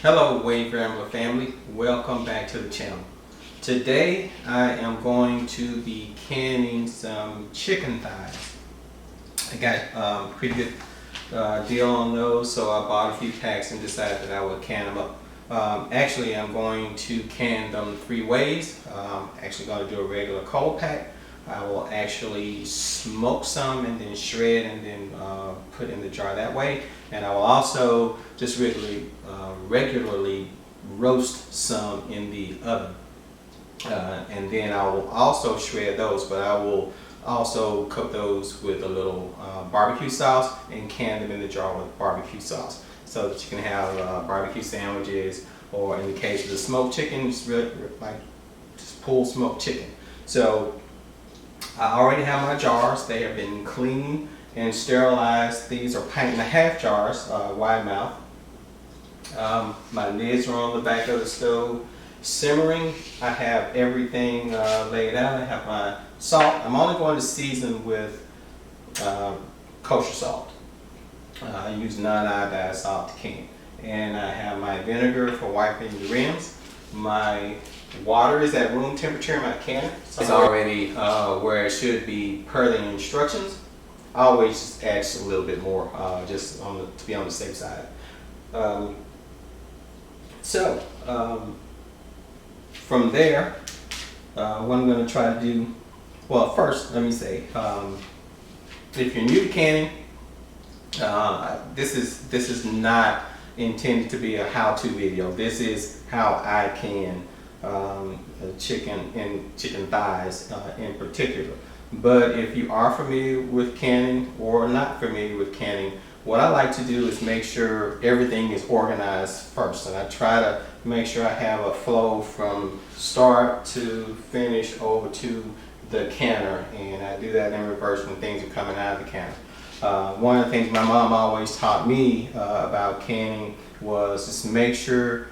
Hello Waveramblr family, welcome back to the channel. Today I am going to be canning some chicken thighs. I got a pretty good deal on those, so I bought a few packs and decided that I would can them up. Actually, I'm going to can them 3 ways. Actually going to do a regular cold pack. I will actually smoke some and then shred and then put in the jar that way. And I will also just regularly roast some in the oven. And then I will also shred those, but I will also cook those with a little barbecue sauce and can them in the jar with barbecue sauce, so that you can have barbecue sandwiches, or in the case of the smoked chicken, just pulled smoked chicken. So I already have my jars. They have been cleaned and sterilized. These are 1.5 jars, wide mouth. My lids are on the back of the stove simmering. I have everything laid out. I have my salt. I'm only going to season with kosher salt. I use non-iodized salt to can. And I have my vinegar for wiping the rims. My water is at room temperature in my can. So it's already where it should be per the instructions. I always just add just a little bit more, just to be on the safe side. From there, what I'm going to try to do, well, first let me say, if you're new to canning, this is not intended to be a how-to video. This is how I can chicken and chicken thighs in particular. But if you are familiar with canning or not familiar with canning, what I like to do is make sure everything is organized first, and I try to make sure I have a flow from start to finish over to the canner, and I do that in reverse when things are coming out of the canner. One of the things my mom always taught me about canning was just make sure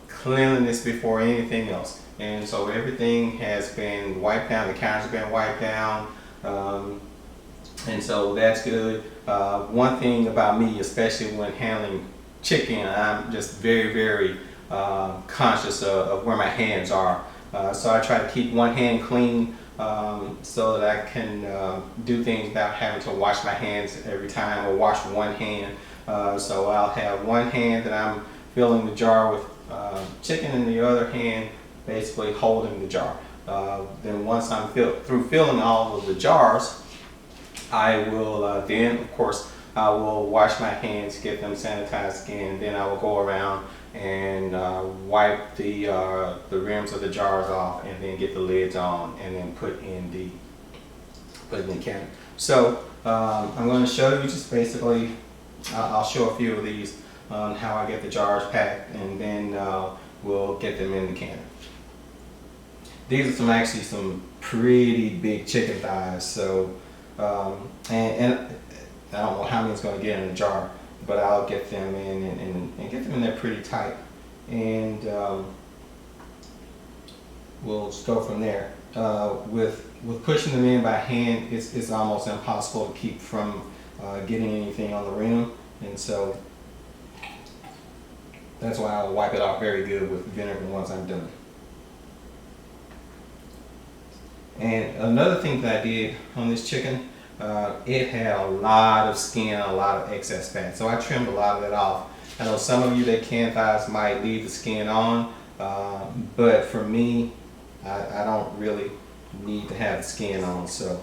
cleanliness before anything else. And so everything has been wiped down, the counters have been wiped down, and so that's good. One thing about me, especially when handling chicken, I'm just very conscious of where my hands are. So I try to keep one hand clean so that I can do things without having to wash my hands every time, or wash one hand. So I'll have one hand that I'm filling the jar with chicken, and the other hand basically holding the jar. Then once I'm through filling all of the jars, I will then, of course, I will wash my hands, get them sanitized again. Then I will go around and wipe the rims of the jars off, and then get the lids on, and then put in the can. So I'm going to show you just basically. I'll show a few of these on how I get the jars packed, and then we'll get them in the can. These are actually some pretty big chicken thighs. So and I don't know how many it's going to get in the jar, but I'll get them in and get them in there pretty tight, and we'll just go from there. With pushing them in by hand, it's almost impossible to keep from getting anything on the rim, and so that's why I'll wipe it off very good with vinegar once I'm done. And another thing that I did on this chicken, it had a lot of skin, a lot of excess fat, so I trimmed a lot of that off. I know some of you that can thighs might leave the skin on, but for me, I don't really need to have the skin on, so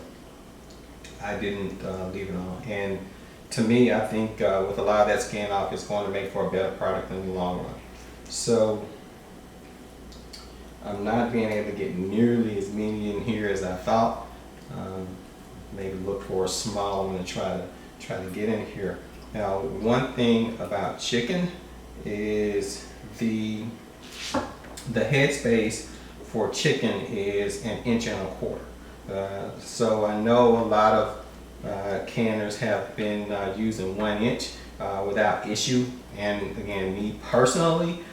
I didn't leave it on. And to me, I think with a lot of that skin off, it's going to make for a better product in the long run. So I'm not being able to get nearly as many in here as I thought. Maybe look for a small one and try to get in here. Now, one thing about chicken is the head space for chicken is 1.25 inches. So I know a lot of canners have been using 1 inch without issue. And again, me personally,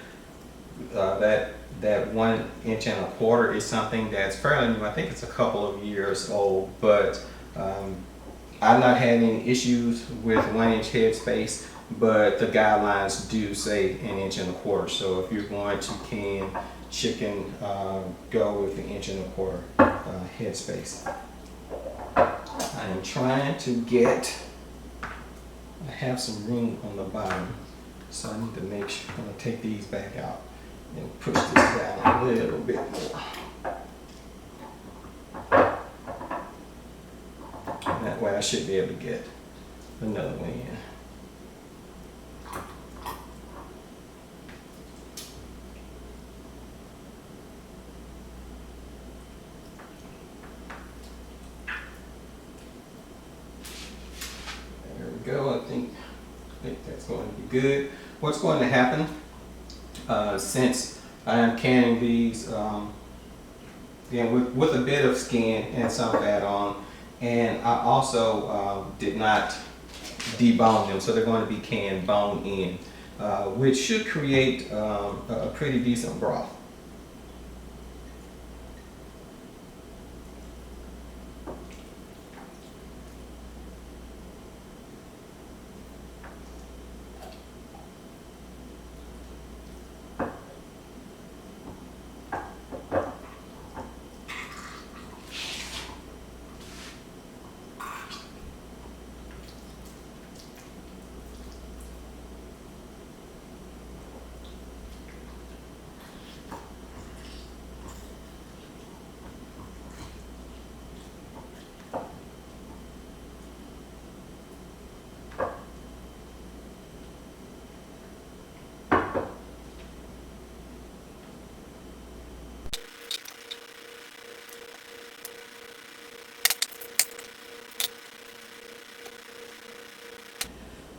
that 1.25 inches is something that's fairly new. I think it's a couple of years old, but I've not had any issues with 1 inch head space. but the guidelines do say 1.25 inches. So if you're going to can chicken, go with the 1.25 inch headspace. I am trying to get, I have some room on the bottom, so I need to make sure, I'm going to take these back out and push this down a little bit more. And that way I should be able to get another one in. There we go. I think that's going to be good. What's going to happen, since I am canning these again with a bit of skin and some fat on, and I also did not debone them, so they're going to be canned bone in, which should create a pretty decent broth.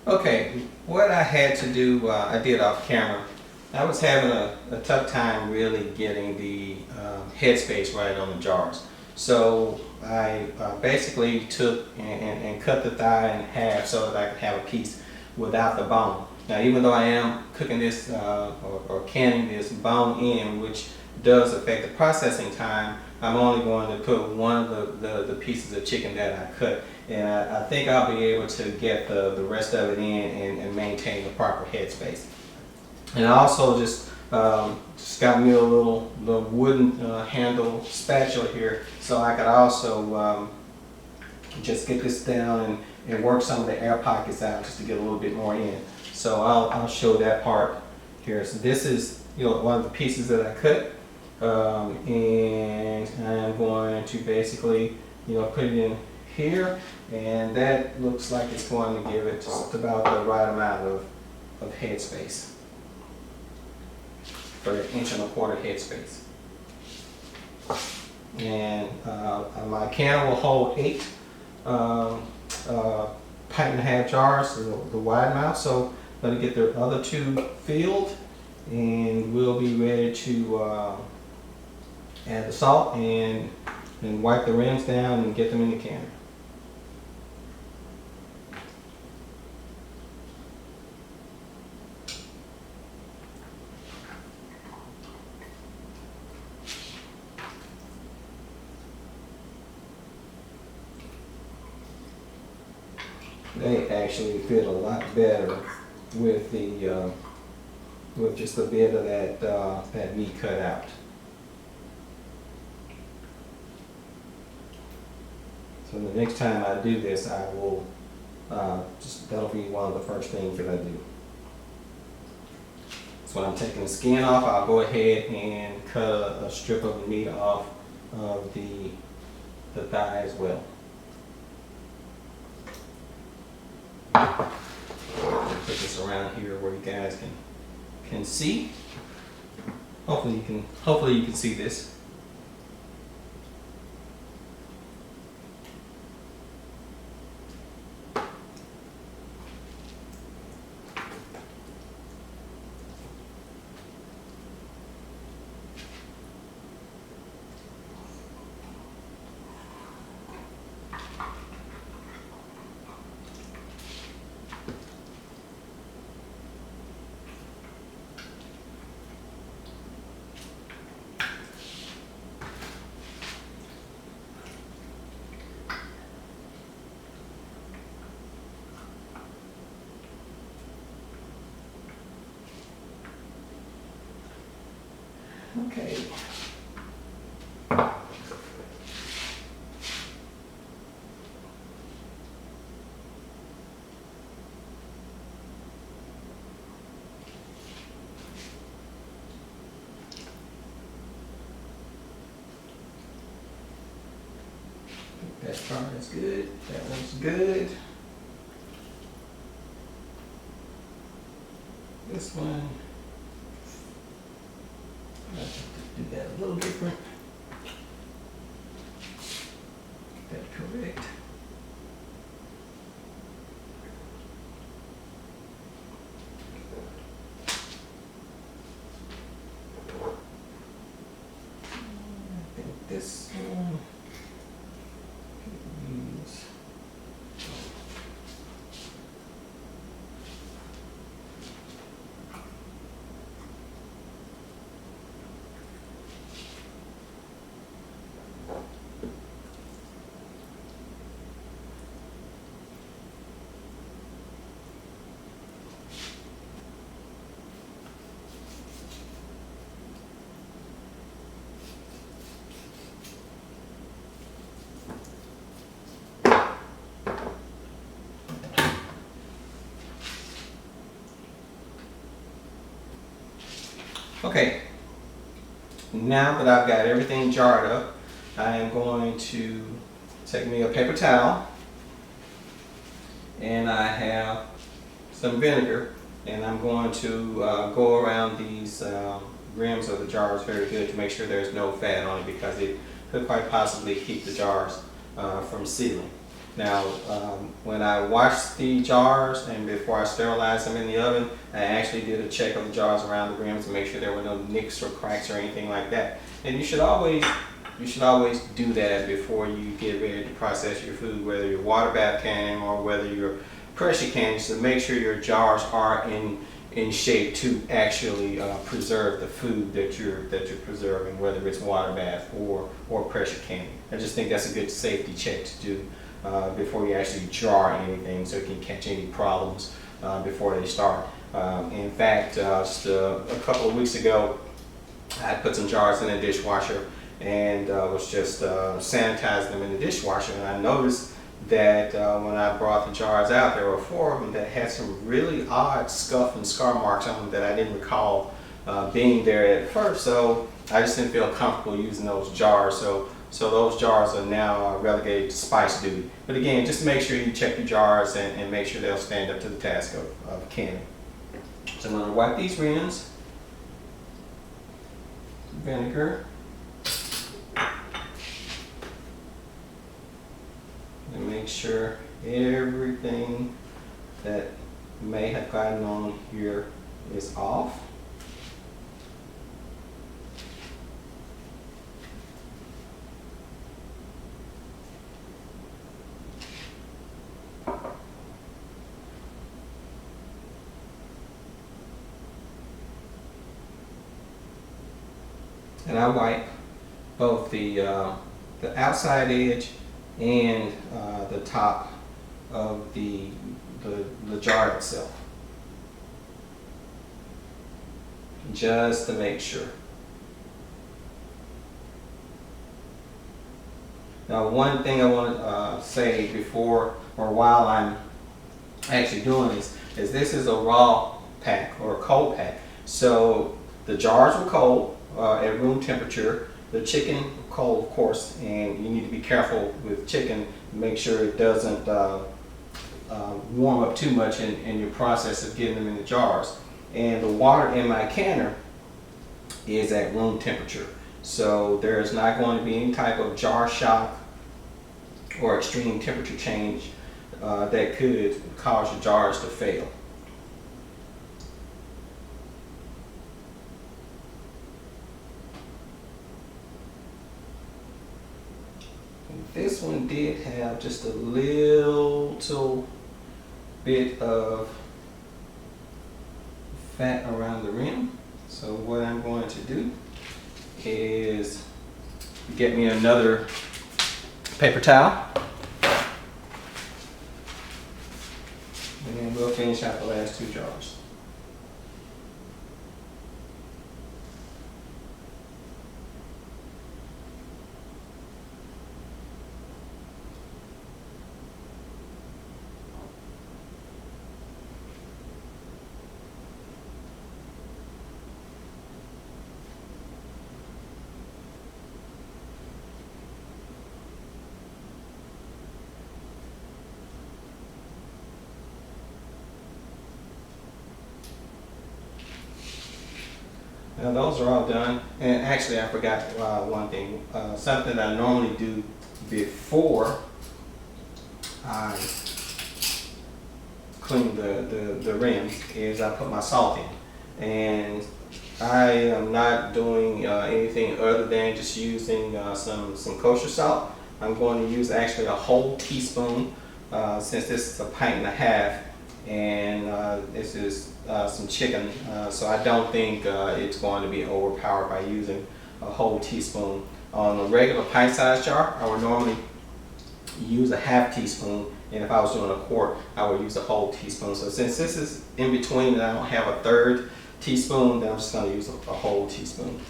Okay, what I had to do, I did off camera. I was having a tough time really getting the headspace right on the jars. So I basically took and cut the thigh in half so that I could have a piece without the bone. Now, even though I am cooking this or canning this bone in, which does affect the processing time, I'm only going to put one of the pieces of chicken that I cut. And I think I'll be able to get the rest of it in and maintain the proper headspace. And I also just got me a little wooden handle spatula here, so I could also just get this down and work some of the air pockets out just to get a little bit more in. So I'll show that part here. So this is, you know, one of the pieces that I cut, and I'm going to basically, you know, put it in here, and that looks like it's going to give it just about the right amount of headspace for the 1.25 inch headspace. And my canner will hold 8 pint-and-a-half jars, the wide mouth. So I'm going to get the other 2 filled, and we'll be ready to add the salt and wipe the rims down and get them in the canner. They actually fit a lot better with the with just a bit of that meat cut out. So the next time I do this, I will that'll be one of the first things that I do. So when I'm taking the skin off, I'll go ahead and cut a strip of the meat off of the thigh as well. Put this around here where you guys can see. Hopefully you can see this. Okay. That part is good. That one's good. This one, I have to do that a little different. Get that correct. I think this one could use. Okay, now that I've got everything jarred up, I am going to take me a paper towel, and I have some vinegar, and I'm going to go around these rims of the jars very good to make sure there's no fat on it, because it could quite possibly keep the jars from sealing. Now, when I washed the jars and before I sterilized them in the oven, I actually did a check of the jars around the rims to make sure there were no nicks or cracks or anything like that. And you should always do that before you get ready to process your food, whether you're water bath canning or whether you're pressure canning, to make sure your jars are in shape to actually preserve the food that you're preserving, whether it's water bath or pressure canning. I just think that's a good safety check to do before you actually jar anything, so you can catch any problems before they start. In fact, just a couple of weeks ago, I put some jars in a dishwasher and was just sanitizing them in the dishwasher, and I noticed that when I brought the jars out, there were 4 of them that had some really odd scuff and scar marks on them that I didn't recall being there at first, so I just didn't feel comfortable using those jars. So those jars are now relegated to spice duty. But again, just make sure you check your jars and make sure they'll stand up to the task of canning. So I'm going to wipe these rims, vinegar, and make sure everything that may have gotten on here is off. And I wipe both the outside edge and the top of the jar itself, just to make sure. Now, one thing I want to say before or while I'm actually doing this is this is a raw pack or a cold pack. So the jars were cold at room temperature. The chicken cold, of course, and you need to be careful with chicken. Make sure it doesn't warm up too much in your process of getting them in the jars. And the water in my canner is at room temperature. So there's not going to be any type of jar shock or extreme temperature change that could cause your jars to fail. This one did have just a little bit of fat around the rim. So what I'm going to do is get me another paper towel, and then we'll finish out the last 2 jars. Now those are all done. And actually I forgot one thing. Something I normally do before I clean the rims is I put my salt in. And I am not doing anything other than just using some kosher salt. I'm going to use actually a whole teaspoon since this is a pint and a half, and this is some chicken, so I don't think it's going to be overpowered by using a whole teaspoon. On a regular pint-sized jar, I would normally use a half teaspoon, and if I was doing a quart, I would use a whole teaspoon. So since this is in between and I don't have a third teaspoon, then I'm just going to use a whole teaspoon.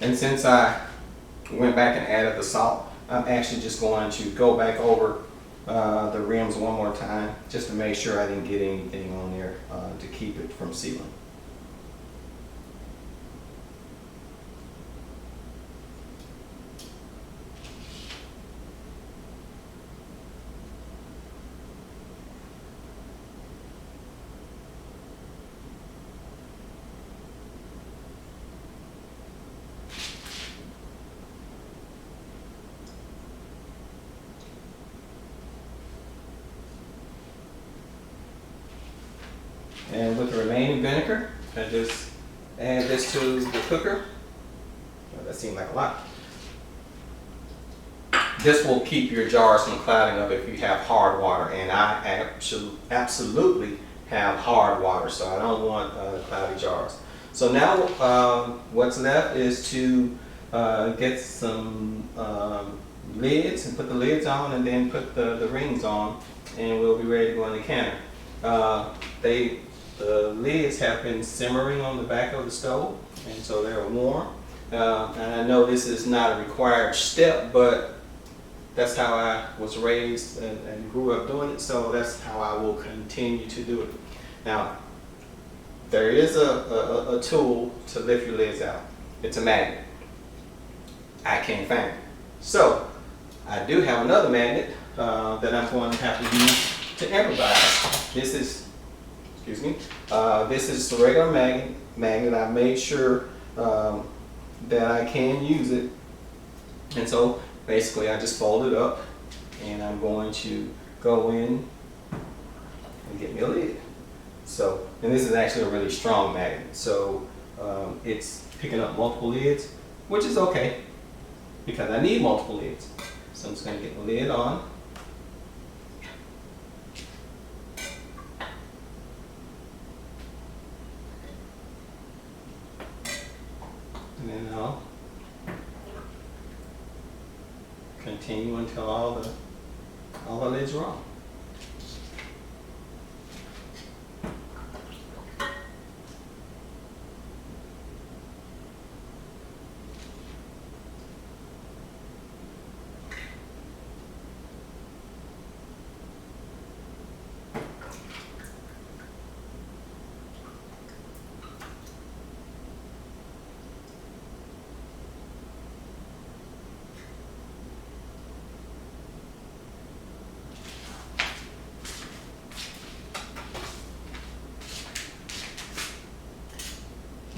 And since I went back and added the salt, I'm actually just going to go back over the rims one more time just to make sure I didn't get anything on there to keep it from sealing. And with the remaining vinegar, I just add this to the cooker. Well, that seemed like a lot. This will keep your jars from clouding up if you have hard water, and I absolutely have hard water, so I don't want cloudy jars. So now what's left is to get some lids and put the lids on, and then put the rings on, and we'll be ready to go in the canner. The lids have been simmering on the back of the stove, and so they're warm. And I know this is not a required step, but that's how I was raised and grew up doing it, so that's how I will continue to do it. Now, there is a tool to lift your lids out. It's a magnet. I can't find it. So, I do have another magnet that I'm going to have to use to improvise. This is the regular magnet. I made sure that I can use it. And so basically I just fold it up, and I'm going to go in and get me a lid. So, and this is actually a really strong magnet. So it's picking up multiple lids, which is okay because I need multiple lids. So I'm just going to get the lid on. And then I'll continue until all the lids are on.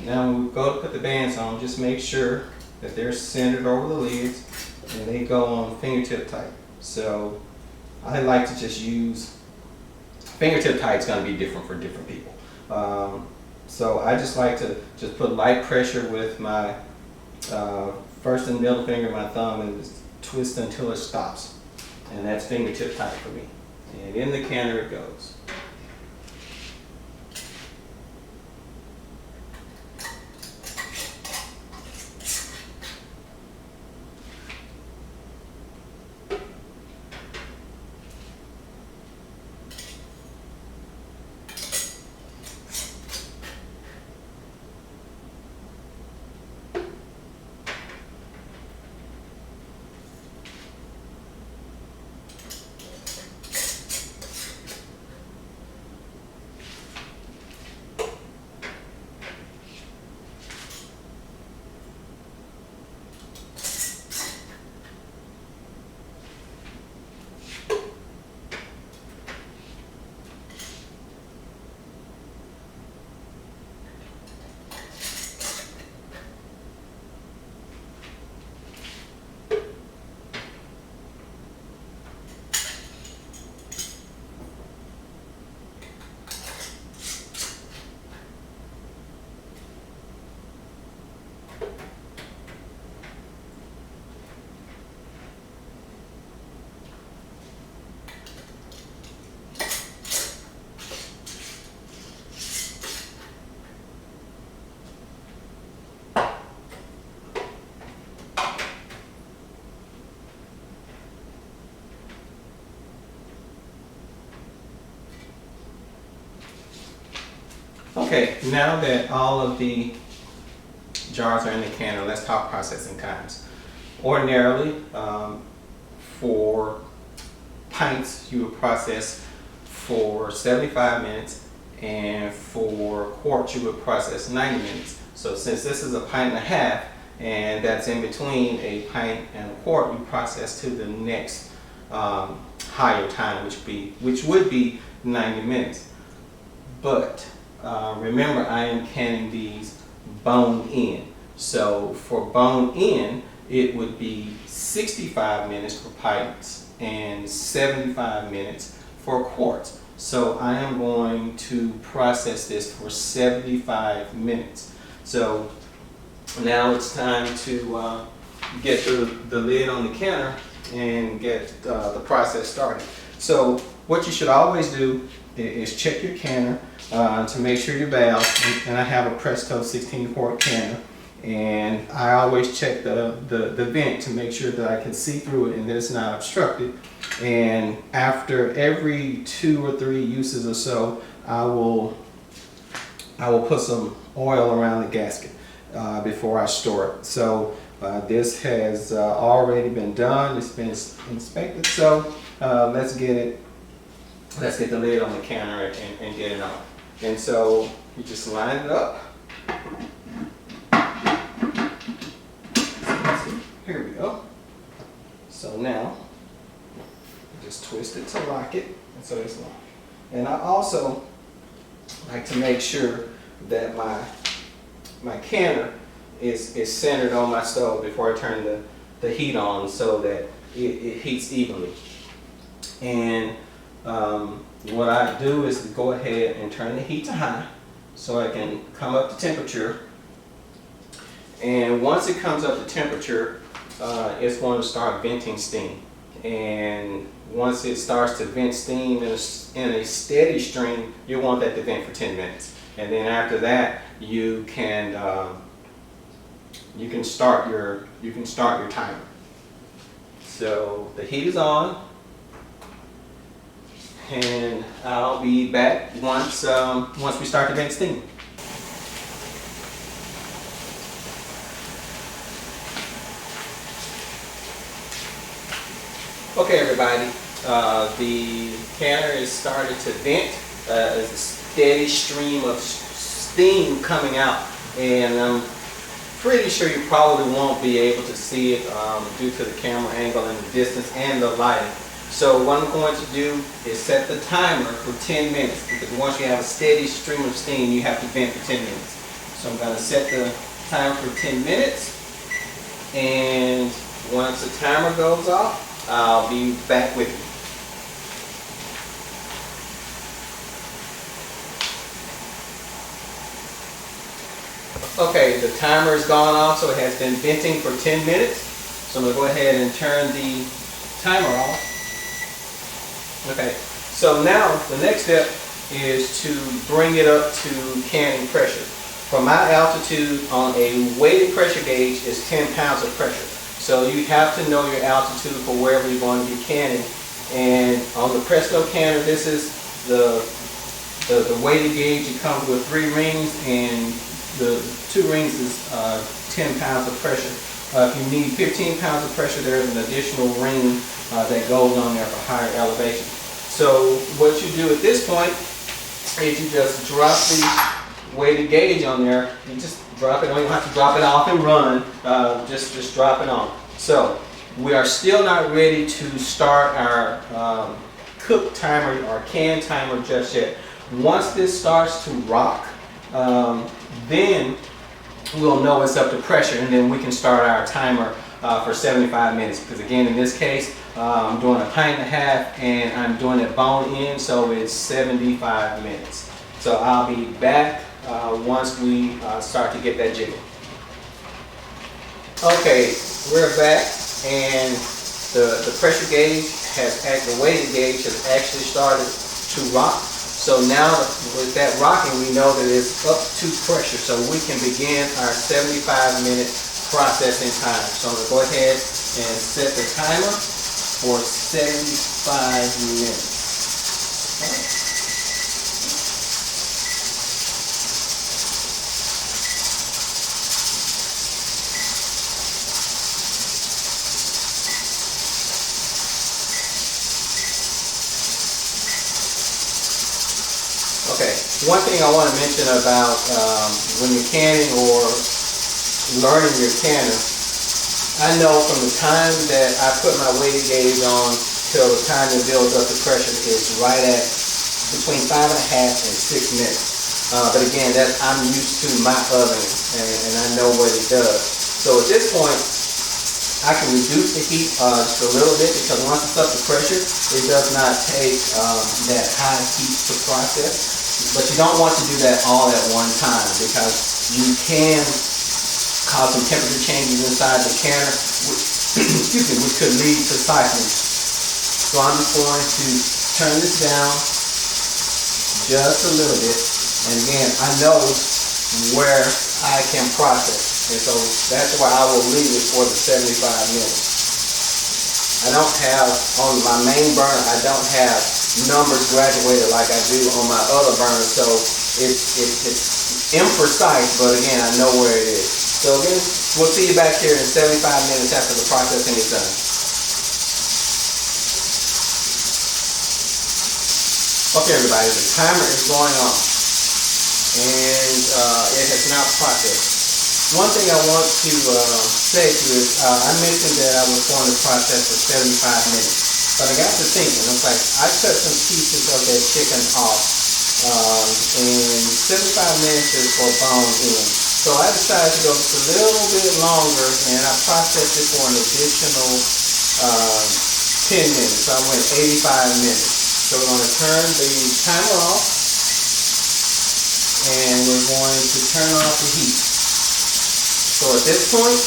Now when we go to put the bands on, just make sure that they're centered over the lids and they go on fingertip tight. So I like to just use, fingertip tight is going to be different for different people. So I just like to just put light pressure with my first and middle finger, my thumb, and just twist until it stops. And that's fingertip tight for me. And in the canner it goes. Okay, now that all of the jars are in the canner, let's talk processing times. Ordinarily, for pints, you would process for 75 minutes, and for quarts, you would process 90 minutes. So since this is a pint and a half, and that's in between a pint and a quart, you process to the next higher time, which would be 90 minutes. But remember, I am canning these bone in. So for bone in, it would be 65 minutes for pints and 75 minutes for quarts. So I am going to process this for 75 minutes. So now it's time to get the lid on the canner and get the process started. So what you should always do is check your canner to make sure your valve, and I have a Presto 16 quart canner, and I always check the vent to make sure that I can see through it and that it's not obstructed. And after every 2 or 3 uses or so, I will put some oil around the gasket before I store it. So this has already been done. It's been inspected. So let's get the lid on the canner and get it on. And so you just line it up. Here we go. So now just twist it to lock it, and so it's locked. And I also like to make sure that my canner is centered on my stove before I turn the heat on, so that it heats evenly. And what I do is go ahead and turn the heat to high so I can come up to temperature. And once it comes up to temperature, it's going to start venting steam. And once it starts to vent steam in a steady stream, you want that to vent for 10 minutes. And then after that, you can start your timer. So the heat is on, and I'll be back once we start to vent steam. Okay, everybody, the canner is started to vent. There's a steady stream of steam coming out, and I'm pretty sure you probably won't be able to see it due to the camera angle and the distance and the lighting. So what I'm going to do is set the timer for 10 minutes, because once you have a steady stream of steam, you have to vent for 10 minutes. So I'm going to set the timer for 10 minutes, and once the timer goes off, I'll be back with you. Okay, the timer has gone off, so it has been venting for 10 minutes. So I'm going to go ahead and turn the timer off. Okay, so now the next step is to bring it up to canning pressure. For my altitude on a weighted pressure gauge is 10 pounds of pressure. So you have to know your altitude for wherever you're going to be canning. And on the Presto canner, this is the weighted gauge. It comes with 3 rings, and the 2 rings is 10 pounds of pressure. If you need 15 pounds of pressure, there's an additional ring that goes on there for higher elevation. So what you do at this point is you just drop the weighted gauge on there. You just drop it on. You don't have to drop it off and run. Just drop it on. So we are still not ready to start our cook timer or can timer just yet. Once this starts to rock, then we'll know it's up to pressure, and then we can start our timer for 75 minutes. Because again, in this case, I'm doing a pint and a half, and I'm doing it bone in, so it's 75 minutes. So I'll be back once we start to get that jiggle. Okay, we're back, and the pressure gauge the weighted gauge has actually started to rock. So now with that rocking, we know that it's up to pressure, so we can begin our 75-minute processing time. So I'm going to go ahead and set the timer for 75 minutes. Okay, one thing I want to mention about when you're canning or learning your canner, I know from the time that I put my weighted gauge on till the time it builds up the pressure is right at between 5.5 and 6 minutes. But again, I'm used to my oven and I know what it does. So at this point, I can reduce the heat just a little bit because once it's up to pressure, it does not take that high heat to process. But you don't want to do that all at one time because you can cause some temperature changes inside the canner, which, excuse me, which could lead to siphoning. So I'm just going to turn this down just a little bit. And again, I know where I can process. And so that's why I will leave it for the 75 minutes. I don't have, on my main burner, I don't have numbers graduated like I do on my other burner. So it's imprecise, but again, I know where it is. So again, we'll see you back here in 75 minutes after the processing is done. Okay everybody, the timer is going on. And it has now processed. One thing I want to say to you is I mentioned that I was going to process for 75 minutes. But I got to thinking, I was like, I cut some pieces of that chicken off and 75 minutes is for bone in. So I decided to go just a little bit longer and I processed it for an additional 10 minutes. So I went 85 minutes. So we're going to turn the timer off and we're going to turn off the heat. So at this point,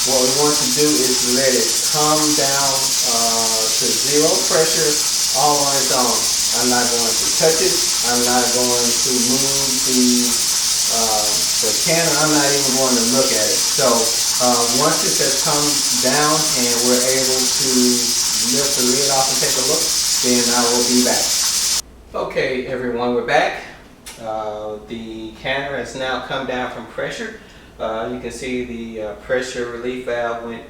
what we want to do is let it come down to zero pressure all on its own. I'm not going to touch it. I'm not going to move the canner. I'm not even going to look at it. So once this has come down and we're able to lift the lid off and take a look, then I will be back. Okay, everyone, we're back. The canner has now come down from pressure. You can see the pressure relief valve went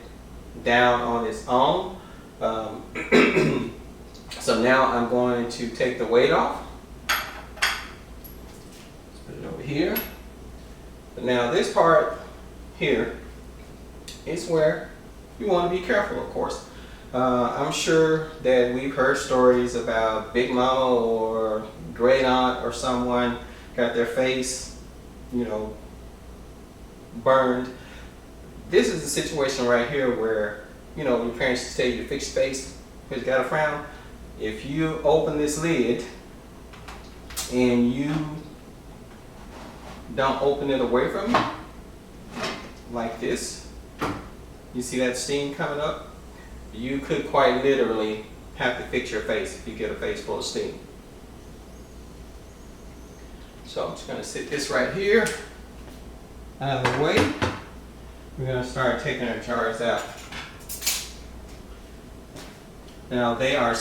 down on its own. So now I'm going to take the weight off. Put it over here. But now this part here is where you want to be careful, of course. I'm sure that we've heard stories about Big Mama or great aunt or someone got their face, burned. This is the situation right here where, your parents used to tell you to fix your face because you got a frown. If you open this lid and you don't open it away from you, like this, you see that steam coming up? You could quite literally have to fix your face if you get a face full of steam. So I'm just going to sit this right here out of the way. We're going to start taking our jars out. Now they are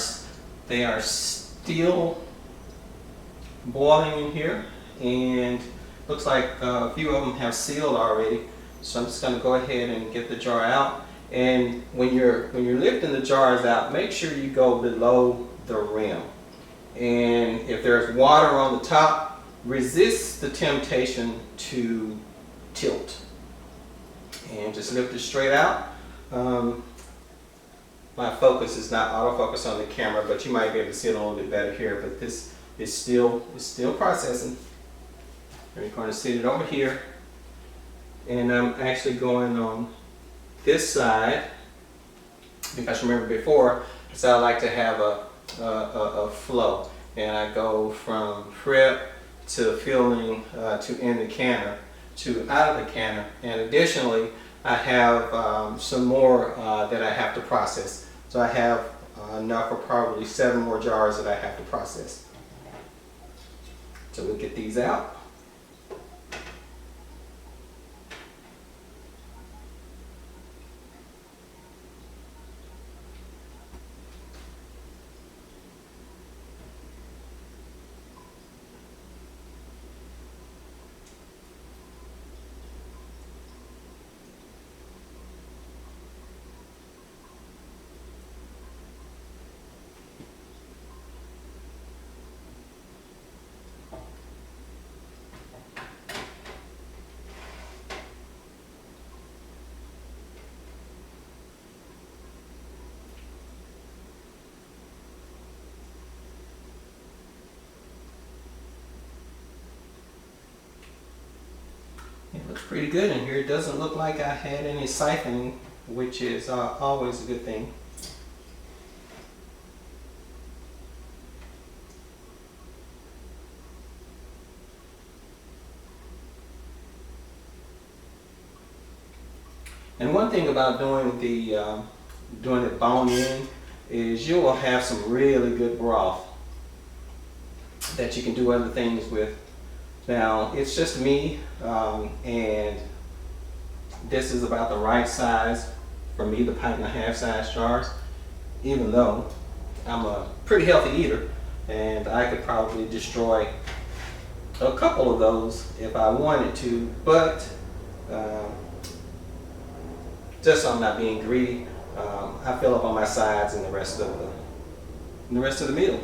still boiling in here, and looks like a few of them have sealed already. So I'm just going to go ahead and get the jar out. And when you're lifting the jars out, make sure you go below the rim. And if there's water on the top, resist the temptation to tilt. And just lift it straight out. My focus is not autofocus on the camera, but you might be able to see it a little bit better here. But this is still processing. We're going to sit it over here, and I'm actually going on this side because remember before I said I like to have a flow, and I go from prep to filling to in the canner to out of the canner, and additionally I have some more that I have to process. So I have enough for probably 7 more jars that I have to process. So we'll get these out. Looks pretty good in here. It doesn't look like I had any siphoning, which is always a good thing. And one thing about doing it bone in is you will have some really good broth that you can do other things with. Now it's just me, and this is about the right size for me, the 1.5-pint size jars. Even though I'm a pretty healthy eater, and I could probably destroy a couple of those if I wanted to, but just so I'm not being greedy, I fill up on my sides and the rest of the meal.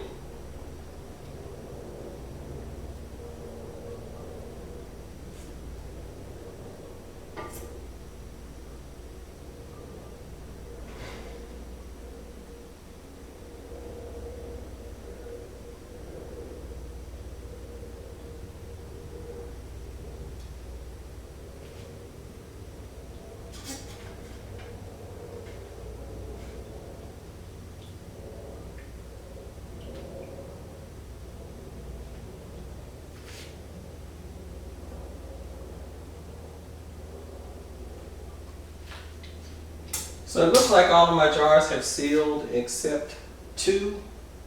So it looks like all of my jars have sealed except 2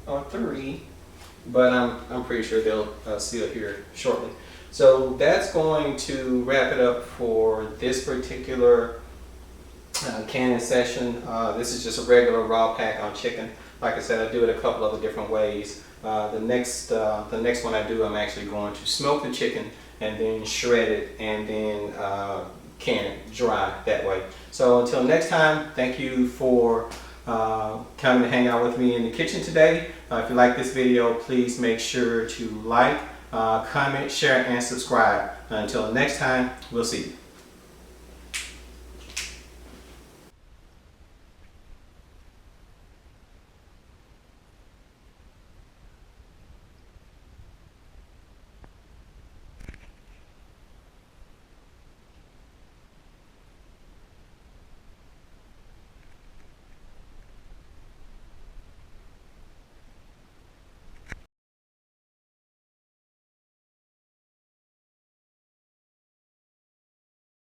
or 3, but I'm pretty sure they'll seal here shortly. So that's going to wrap it up for this particular canning session. This is just a regular raw pack on chicken. Like I said, I do it a couple of different ways. The next one I do, I'm actually going to smoke the chicken and then shred it and then can it dry that way. So until next time, thank you for coming to hang out with me in the kitchen today. If you like this video, please make sure to like, comment, share, and subscribe. Until next time, we'll see you.